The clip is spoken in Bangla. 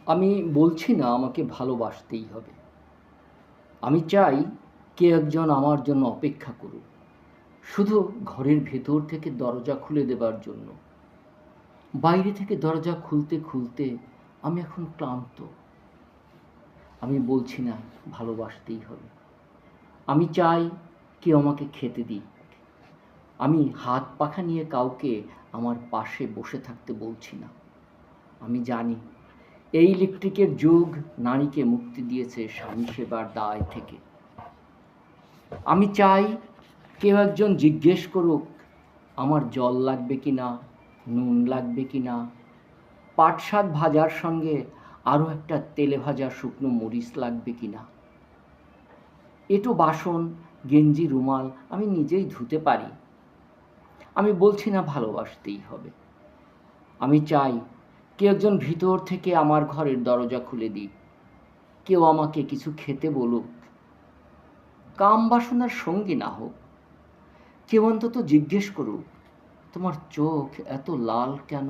আমি বলছি না আমাকে ভালোবাসতেই হবে। আমি চাই কেউ একজন আমার জন্য অপেক্ষা করুক, শুধু ঘরের ভেতর থেকে দরজা খুলে দেবার জন্য। বাইরে থেকে দরজা খুলতে খুলতে আমি এখন ক্লান্ত। আমি বলছি না ভালোবাসতেই হবে। আমি চাই কেউ আমাকে খেতে দিক। আমি হাত পাখা নিয়ে কাউকে আমার পাশে বসে থাকতে বলছি না। আমি জানি এই ইলেকট্রিকের যুগ নারীকে মুক্তি দিয়েছে স্বামী সেবার দায় থেকে। আমি চাই কেউ একজন জিজ্ঞেস করুক আমার জল লাগবে কি না, নুন লাগবে কি না, পাট শাক ভাজার সঙ্গে আরও একটা তেলে ভাজা শুকনো মরিচ লাগবে কি না। এঁটো বাসন, গেঞ্জি, রুমাল আমি নিজেই ধুতে পারি। আমি বলছি না ভালোবাসতেই হবে। আমি চাই কেউ একজন ভিতর থেকে আমার ঘরের দরজা খুলে দিক, কেউ আমাকে কিছু খেতে বলুক, কাম বাসনার সঙ্গী না হোক। কেউ অন্তত জিজ্ঞেস করুক তোমার চোখ এত লাল কেন।